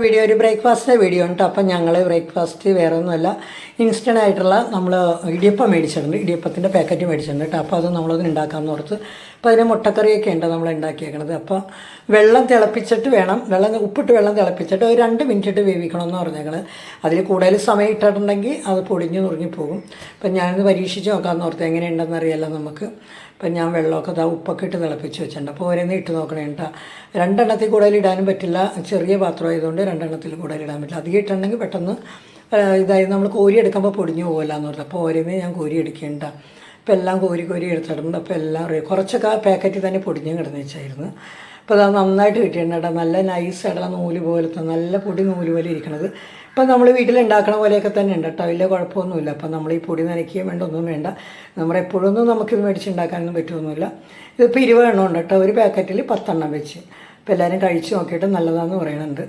Video ഒരു ബ്രേക്ക്ഫാസ്റ്റിൻ്റെ video ഉണ്ട്. അപ്പം ഞങ്ങൾ ബ്രേക്ക്ഫാസ്റ്റ് വേറെ ഒന്നുമല്ല, ഇൻസ്റ്റൻ്റ് ആയിട്ടുള്ള നമ്മൾ ഇടിയപ്പം മേടിച്ചിട്ടുണ്ട്, ഇടിയപ്പത്തിൻ്റെ പാക്കറ്റ് മേടിച്ചിട്ടുണ്ട് കേട്ടോ. അപ്പോൾ അത് നമ്മളത് ഉണ്ടാക്കാമെന്ന് ഓർത്ത്. അപ്പോൾ അതിന് മുട്ടക്കറിയൊക്കെ ഉണ്ട് നമ്മൾ ഉണ്ടാക്കിയേക്കണത്. അപ്പോൾ വെള്ളം തിളപ്പിച്ചിട്ട് വേണം, ഉപ്പിട്ട് വെള്ളം തിളപ്പിച്ചിട്ട് ഒരു 2 മിനിറ്റ് ഇട്ട് വേവിക്കണമെന്ന് പറഞ്ഞേക്കണത്. അതിൽ കൂടുതൽ സമയം ഇട്ടിട്ടുണ്ടെങ്കിൽ അത് പൊടിഞ്ഞ് നുറുങ്ങിപ്പോകും. അപ്പം ഞാനിത് പരീക്ഷിച്ച് നോക്കാമെന്ന് ഓർത്ത്, എങ്ങനെയുണ്ടെന്ന് അറിയാമല്ലോ നമുക്ക്. അപ്പം ഞാൻ വെള്ളമൊക്കെ ഉപ്പൊക്കെ ഇട്ട് തിളപ്പിച്ച് വെച്ചിട്ടുണ്ട്. അപ്പോൾ ഓരോന്ന് ഇട്ട് നോക്കണേ കേട്ടോ. 2 എണ്ണത്തിൽ കൂടുതൽ ഇടാനും പറ്റില്ല, ചെറിയ പാത്രം ആയതുകൊണ്ട് 2 എണ്ണത്തിൽ കൂടുതൽ ഇടാൻ പറ്റില്ല. അധികം ഇട്ടുണ്ടെങ്കിൽ പെട്ടെന്ന് ഇതായത് നമ്മൾ കോരി എടുക്കുമ്പോൾ പൊടിഞ്ഞു പോകില്ല എന്ന് പറഞ്ഞു. അപ്പോൾ ഓരോന്നേ ഞാൻ കോരി എടുക്കേണ്ട. അപ്പോൾ എല്ലാം കോരി എടുത്തിടുന്നുണ്ട്. അപ്പോൾ എല്ലാം കുറച്ചൊക്കെ ആ പാക്കറ്റിൽ തന്നെ പൊടിഞ്ഞ് കിടന്ന് വെച്ചായിരുന്നു. അപ്പോൾ അത് നന്നായിട്ട് കിട്ടിയിട്ടുണ്ട് കേട്ടോ. നല്ല നൈസായിട്ടുള്ള നൂല് പോലത്തെ നല്ല പൊടി നൂല് പോലെ ഇരിക്കണത്. ഇപ്പം നമ്മൾ വീട്ടിലുണ്ടാക്കണ പോലെയൊക്കെ തന്നെ ഉണ്ട് കേട്ടോ, വലിയ കുഴപ്പമൊന്നുമില്ല. അപ്പം നമ്മൾ ഈ പൊടി നനയ്ക്കുകയും വേണ്ട, ഒന്നും വേണ്ട. നമ്മൾ എപ്പോഴൊന്നും നമുക്കിത് മേടിച്ചുണ്ടാക്കാനൊന്നും പറ്റുമൊന്നുമില്ല. ഇതിപ്പോൾ 20 എണ്ണം ഉണ്ട് കേട്ടോ, ഒരു പാക്കറ്റിൽ 10 എണ്ണം വെച്ച്. അപ്പോൾ എല്ലാവരും കഴിച്ച് നോക്കിയിട്ട് നല്ലതാണെന്ന് പറയുന്നുണ്ട്.